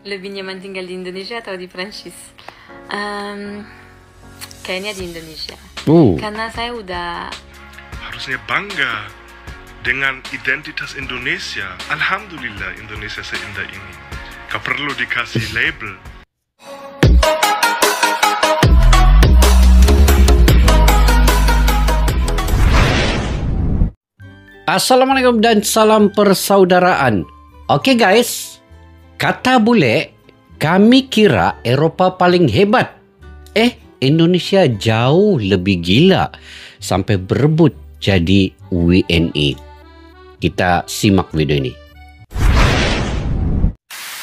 Lebih nyaman tinggal di Indonesia atau di Prancis? Kayaknya di Indonesia. Karena saya udah... Harusnya bangga dengan identitas Indonesia. Alhamdulillah Indonesia seindah ini. Gak perlu dikasih label. Assalamualaikum dan salam persaudaraan. Oke guys, kata bule, kami kira Eropa paling hebat. Indonesia jauh lebih gila sampai berebut jadi WNI. Kita simak video ini.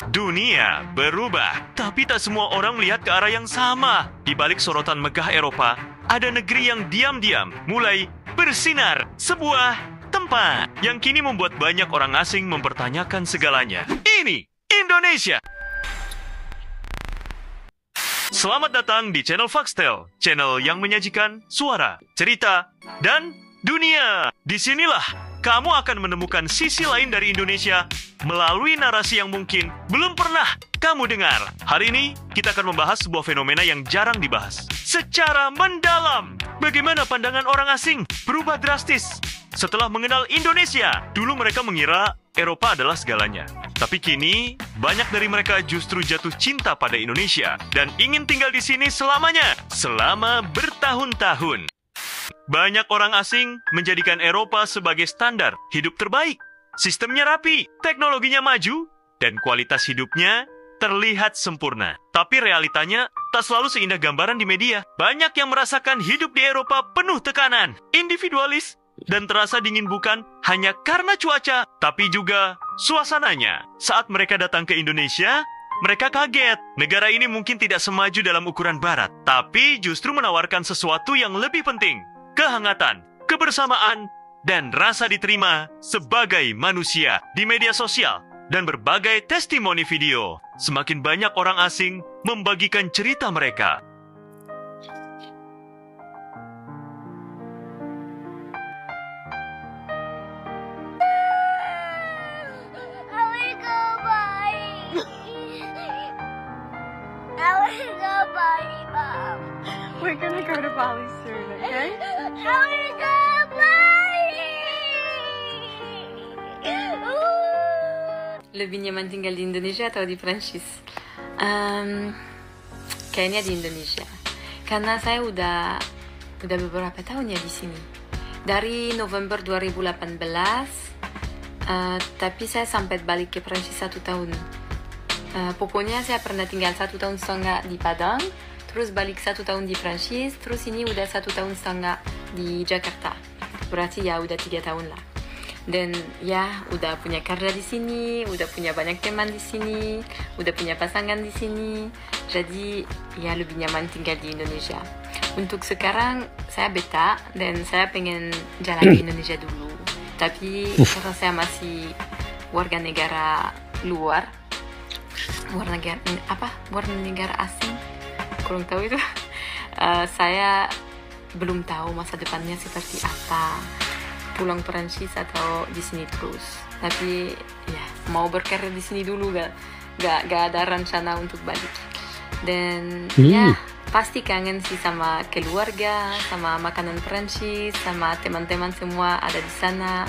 Dunia berubah, tapi tak semua orang melihat ke arah yang sama. Di balik sorotan megah Eropa, ada negeri yang diam-diam mulai bersinar. Sebuah tempat yang kini membuat banyak orang asing mempertanyakan segalanya. Ini Indonesia. Selamat datang di channel Foxtel, channel yang menyajikan suara, cerita, dan dunia. Disinilah kamu akan menemukan sisi lain dari Indonesia melalui narasi yang mungkin belum pernah kamu dengar. Hari ini kita akan membahas sebuah fenomena yang jarang dibahas secara mendalam. Bagaimana pandangan orang asing berubah drastis setelah mengenal Indonesia. Dulu mereka mengira Eropa adalah segalanya. Tapi kini, banyak dari mereka justru jatuh cinta pada Indonesia dan ingin tinggal di sini selamanya, selama bertahun-tahun. Banyak orang asing menjadikan Eropa sebagai standar hidup terbaik. Sistemnya rapi, teknologinya maju, dan kualitas hidupnya terlihat sempurna. Tapi realitanya tak selalu seindah gambaran di media. Banyak yang merasakan hidup di Eropa penuh tekanan, individualis, dan terasa dingin bukan hanya karena cuaca, tapi juga suasananya. Saat mereka datang ke Indonesia, mereka kaget. Negara ini mungkin tidak semaju dalam ukuran barat, tapi justru menawarkan sesuatu yang lebih penting. Kehangatan, kebersamaan, dan rasa diterima sebagai manusia. Di media sosial dan berbagai testimoni video, semakin banyak orang asing membagikan cerita mereka. We're gonna go to Bali soon, okay? I wanna go to Bali! Lebih nyaman tinggal di Indonesia atau di Prancis? Kayaknya di Indonesia. Karena saya udah beberapa tahun ya di sini. Dari November 2018, tapi saya sampai balik ke Prancis 1 tahun. Pokoknya saya pernah tinggal 1,5 tahun di Padang, terus balik 1 tahun di Prancis, terus ini udah 1,5 tahun di Jakarta. Berarti ya udah 3 tahun lah. Dan ya udah punya karya di sini, udah punya banyak teman di sini, udah punya pasangan di sini. Jadi ya lebih nyaman tinggal di Indonesia. Untuk sekarang saya beta dan saya pengen jalan di Indonesia dulu. Tapi karena saya masih warga negara luar, warga negara asing, kurang tahu itu. Saya belum tahu masa depannya seperti apa, pulang Perancis atau di sini terus. Tapi ya mau berkarir di sini dulu, gak ada rencana untuk balik. Dan ya pasti kangen sih sama keluarga, sama makanan Perancis, sama teman-teman semua ada di sana.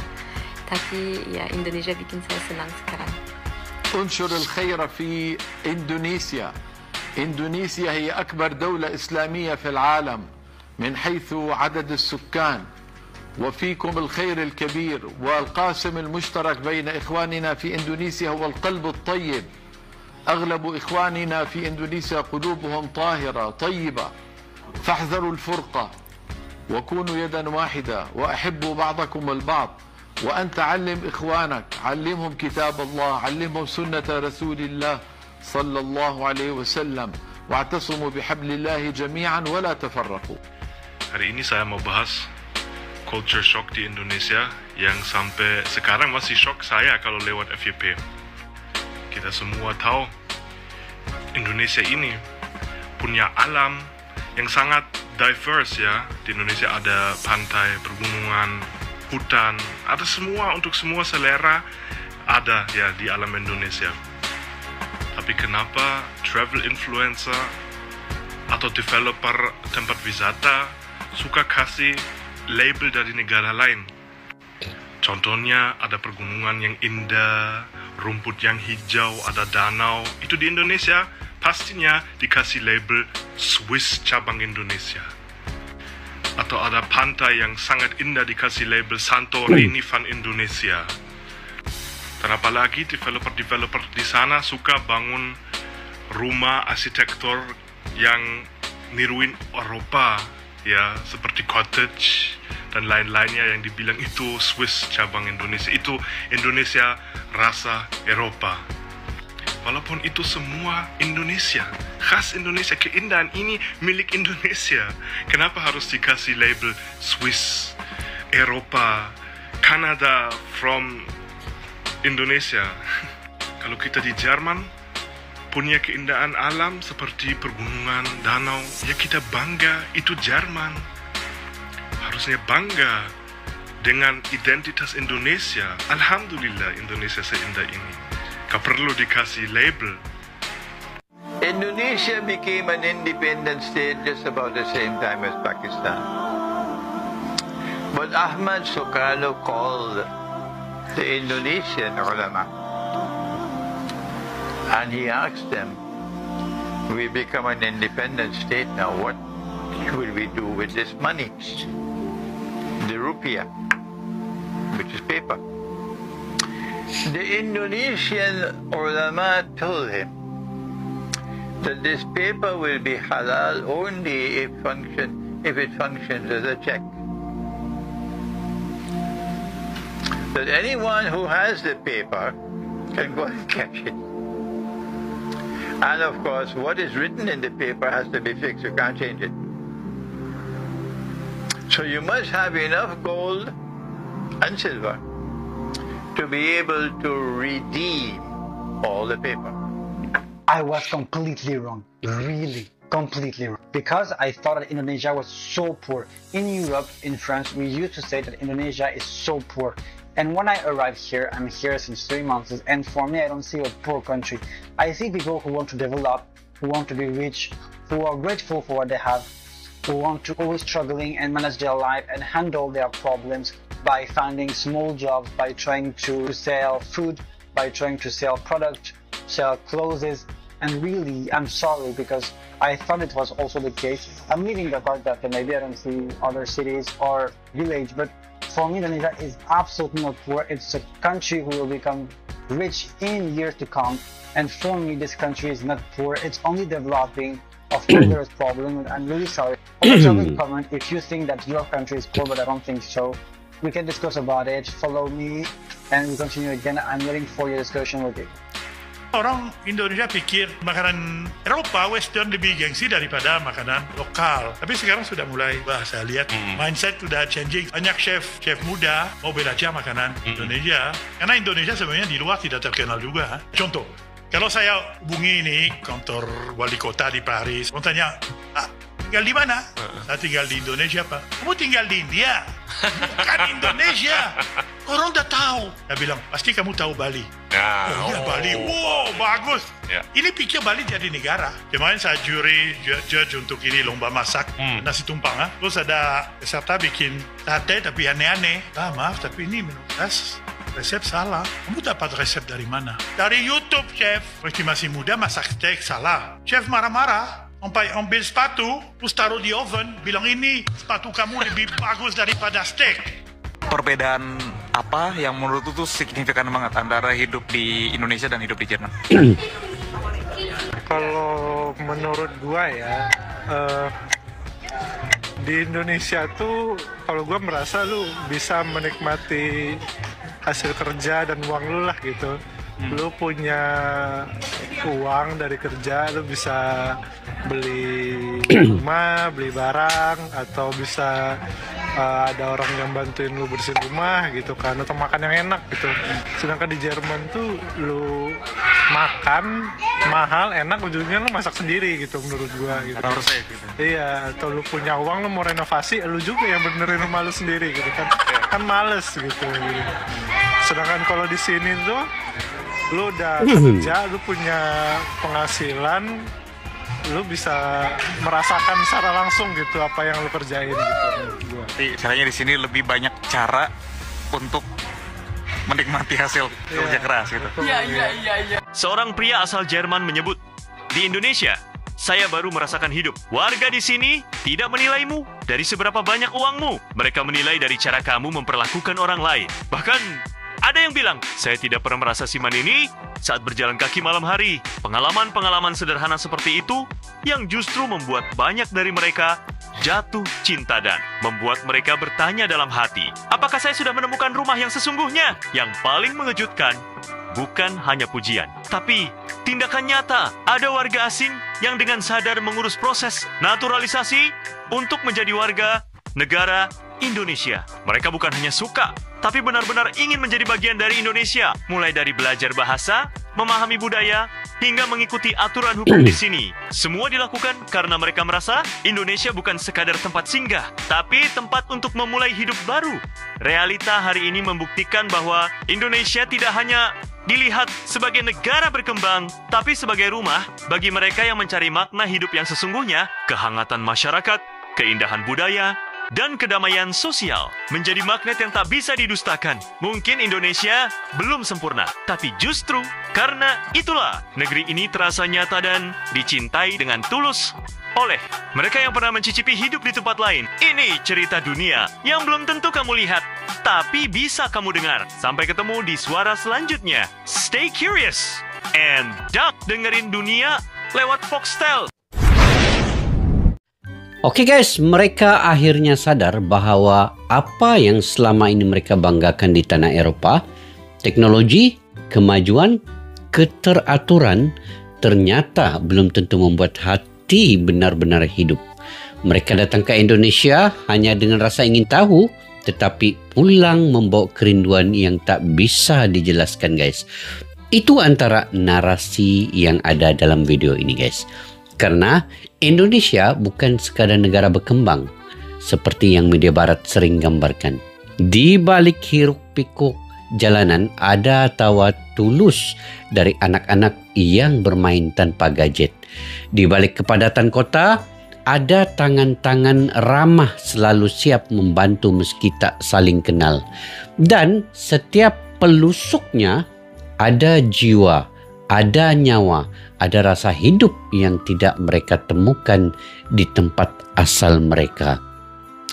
Tapi ya Indonesia bikin saya senang sekarang. انشر الخير في إندونيسيا. إندونيسيا هي أكبر دولة إسلامية في العالم من حيث عدد السكان، وفيكم الخير الكبير، والقاسم المشترك بين إخواننا في إندونيسيا هو القلب الطيب. أغلب إخواننا في إندونيسيا قلوبهم طاهرة طيبة، فاحذروا الفرقة وكونوا يدا واحدة وأحبوا بعضكم البعض. وأنت علم إخوانك، علمهم كتاب الله، علمهم سنة رسول الله صلى الله عليه وسلم، واعتصموا بحبل الله جميعا ولا تفرقوا. Hari ini saya mau bahas culture shock di Indonesia yang sampai sekarang masih shock saya kalau lewat FYP. Kita semua tahu Indonesia ini punya alam yang sangat diverse ya. Di Indonesia ada pantai, pergunungan, hutan, ada semua untuk semua selera ada ya di alam Indonesia. Tapi kenapa travel influencer atau developer tempat wisata suka kasih label dari negara lain? Contohnya ada pergunungan yang indah, rumput yang hijau, ada danau. Itu di Indonesia pastinya dikasih label Swiss cabang Indonesia. Atau ada pantai yang sangat indah dikasih label Santorini Van Indonesia. Dan apalagi developer-developer di sana suka bangun rumah arsitektur yang niruin Eropa, ya, seperti cottage dan lain-lainnya yang dibilang itu Swiss cabang Indonesia. Itu Indonesia rasa Eropa. Walaupun itu semua Indonesia, khas Indonesia, keindahan ini milik Indonesia. Kenapa harus dikasih label Swiss, Eropa, Kanada from Indonesia? Kalau kita di Jerman punya keindahan alam seperti pergunungan, danau, ya kita bangga, itu Jerman. Harusnya bangga dengan identitas Indonesia. Alhamdulillah Indonesia seindah ini. Gak perlu dikasih label. Indonesia became an independent state just about the same time as Pakistan. But Ahmad Sukarno called the Indonesian ulama and he asked them, we become an independent state now, what will we do with this money? The rupiah, which is paper. The Indonesian ulama told him that this paper will be halal only if it functions as a check. That anyone who has the paper can go and cash it. And of course, what is written in the paper has to be fixed. You can't change it. So you must have enough gold and silver to be able to redeem all the paper. I was completely wrong, really completely wrong, because I thought that Indonesia was so poor. In Europe, in France, we used to say that Indonesia is so poor. And when I arrived here, I'm here since 3 months, and for me, I don't see a poor country. I see people who want to develop, who want to be rich, who are grateful for what they have, who want to always struggling and manage their life and handle their problems by finding small jobs, by trying to sell food, by trying to sell product, sell clothes. And really, I'm sorry, because I thought it was also the case. I'm leaving the part that maybe I don't see other cities or village, but for me, Indonesia is absolutely not poor. It's a country who will become rich in years to come. And for me, this country is not poor. It's only developing. Of course, there is problem. I'm really sorry. Also, comment if you think that your country is poor, but I don't think so. We can discuss about it. Follow me, and we continue again. I'm waiting for your discussion with it. Orang Indonesia pikir makanan Eropa, Western lebih gengsi daripada makanan lokal. Tapi sekarang sudah mulai, saya lihat mindset sudah changing. Banyak chef muda mau belajar makanan Indonesia. Karena Indonesia sebenarnya di luar tidak terkenal juga. Contoh, kalau saya hubungi ini kantor wali kota di Paris, orang tanya, tinggal di mana? Saya tinggal di Indonesia, Pak. Kamu tinggal di India? Bukan Indonesia. Orang udah tahu. Saya bilang, pasti kamu tahu Bali. Iya, Bali. Wow, bagus. Ini pikir Bali jadi negara. Kemarin saya judge untuk ini lomba masak nasi tumpang. Terus ada peserta bikin sate tapi aneh-aneh. Maaf, tapi ini menurut resep salah. Kamu dapat resep dari mana? Dari YouTube, chef. Waktu masih muda masak steak salah. Chef marah-marah. Sampai ambil sepatu, terus taruh di oven, bilang ini sepatu kamu lebih bagus daripada steak. Perbedaan apa yang menurut itu signifikan banget antara hidup di Indonesia dan hidup di Jerman? Kalau menurut gua ya, di Indonesia tuh kalau gua merasa lu bisa menikmati hasil kerja dan uang lu lah gitu. Lu punya uang dari kerja, lu bisa beli rumah, beli barang, atau bisa ada orang yang bantuin lu bersihin rumah gitu kan, atau makan yang enak gitu. Sedangkan di Jerman tuh lu makan mahal, enak, ujungnya lu masak sendiri gitu menurut gua gitu. Harus gitu. Iya, atau lu punya uang, lu mau renovasi, lu juga yang benerin rumah lu sendiri gitu kan. Kan males gitu. Sedangkan kalau di sini tuh Lu udah kerja, lu punya penghasilan, lu bisa merasakan secara langsung gitu apa yang lu kerjain gitu. Tapi caranya di sini lebih banyak cara untuk menikmati hasil kerja keras gitu. Iya. Seorang pria asal Jerman menyebut, di Indonesia, saya baru merasakan hidup. Warga di sini tidak menilaimu dari seberapa banyak uangmu. Mereka menilai dari cara kamu memperlakukan orang lain. Bahkan, ada yang bilang, saya tidak pernah merasa siman ini saat berjalan kaki malam hari. Pengalaman-pengalaman sederhana seperti itu yang justru membuat banyak dari mereka jatuh cinta dan membuat mereka bertanya dalam hati, apakah saya sudah menemukan rumah yang sesungguhnya? Yang paling mengejutkan, bukan hanya pujian, tapi tindakan nyata. Ada warga asing yang dengan sadar mengurus proses naturalisasi untuk menjadi warga negara Indonesia. Mereka bukan hanya suka, tapi benar-benar ingin menjadi bagian dari Indonesia. Mulai dari belajar bahasa, memahami budaya, hingga mengikuti aturan hukum di sini. Semua dilakukan karena mereka merasa Indonesia bukan sekadar tempat singgah, tapi tempat untuk memulai hidup baru. Realita hari ini membuktikan bahwa Indonesia tidak hanya dilihat sebagai negara berkembang, tapi sebagai rumah bagi mereka yang mencari makna hidup yang sesungguhnya, kehangatan masyarakat, keindahan budaya, dan kedamaian sosial menjadi magnet yang tak bisa didustakan. Mungkin Indonesia belum sempurna, tapi justru karena itulah negeri ini terasa nyata dan dicintai dengan tulus oleh mereka yang pernah mencicipi hidup di tempat lain. Ini cerita dunia yang belum tentu kamu lihat, tapi bisa kamu dengar. Sampai ketemu di suara selanjutnya. Stay curious and dengerin dunia lewat Foxtel. Oke guys, mereka akhirnya sadar bahwa apa yang selama ini mereka banggakan di tanah Eropa, teknologi, kemajuan, keteraturan, ternyata belum tentu membuat hati benar-benar hidup. Mereka datang ke Indonesia hanya dengan rasa ingin tahu, tetapi pulang membawa kerinduan yang tak bisa dijelaskan guys. Itu antara narasi yang ada dalam video ini guys. Karena Indonesia bukan sekadar negara berkembang seperti yang media barat sering gambarkan. Di balik hiruk-pikuk jalanan ada tawa tulus dari anak-anak yang bermain tanpa gadget. Di balik kepadatan kota ada tangan-tangan ramah selalu siap membantu meski tak saling kenal. Dan setiap pelusuknya ada jiwa, ada nyawa, ada rasa hidup yang tidak mereka temukan di tempat asal mereka.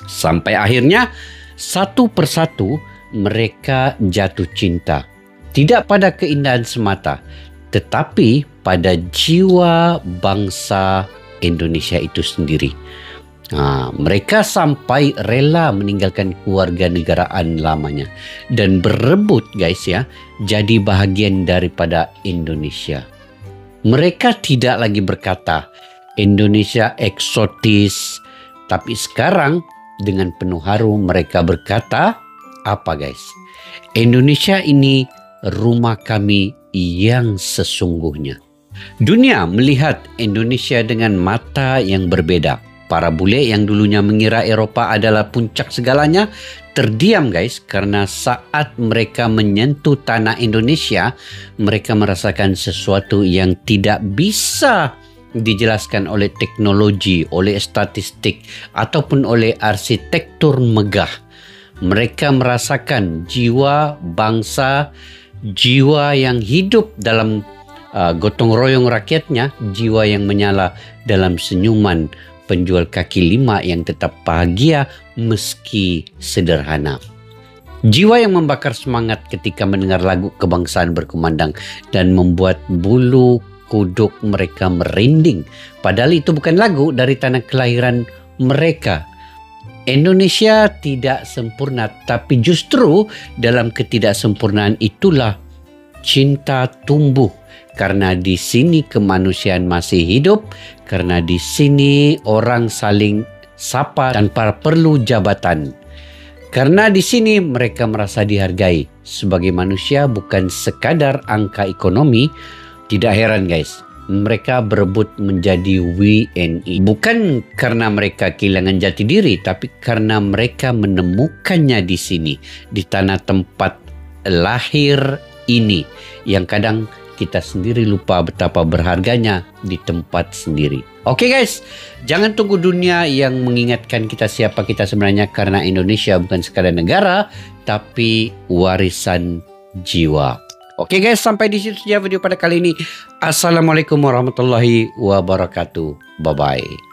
Sampai akhirnya satu persatu mereka jatuh cinta. Tidak pada keindahan semata, tetapi pada jiwa bangsa Indonesia itu sendiri. Mereka sampai rela meninggalkan kewarganegaraan lamanya dan berebut guys ya, jadi bahagian daripada Indonesia. Mereka tidak lagi berkata Indonesia eksotis, tapi sekarang dengan penuh haru mereka berkata apa guys? Indonesia ini rumah kami yang sesungguhnya. Dunia melihat Indonesia dengan mata yang berbeda. Para bule yang dulunya mengira Eropa adalah puncak segalanya terdiam guys, karena saat mereka menyentuh tanah Indonesia, mereka merasakan sesuatu yang tidak bisa dijelaskan oleh teknologi, oleh statistik, ataupun oleh arsitektur megah. Mereka merasakan jiwa bangsa, jiwa yang hidup dalam gotong royong rakyatnya, jiwa yang menyala dalam senyuman penjual kaki lima yang tetap bahagia meski sederhana. Jiwa yang membakar semangat ketika mendengar lagu kebangsaan berkumandang dan membuat bulu kuduk mereka merinding. Padahal itu bukan lagu dari tanah kelahiran mereka. Indonesia tidak sempurna, tapi justru dalam ketidaksempurnaan itulah cinta tumbuh. Karena di sini kemanusiaan masih hidup, karena di sini orang saling sapa tanpa perlu jabatan. Karena di sini mereka merasa dihargai sebagai manusia, bukan sekadar angka ekonomi. Tidak heran guys, mereka berebut menjadi WNI. Bukan karena mereka kehilangan jati diri, tapi karena mereka menemukannya di sini, di tanah tempat lahir ini yang kadang kita sendiri lupa betapa berharganya di tempat sendiri. Oke guys, jangan tunggu dunia yang mengingatkan kita siapa kita sebenarnya, karena Indonesia bukan sekadar negara, tapi warisan jiwa. Oke guys, sampai di situ saja video pada kali ini. Assalamualaikum warahmatullahi wabarakatuh. Bye-bye.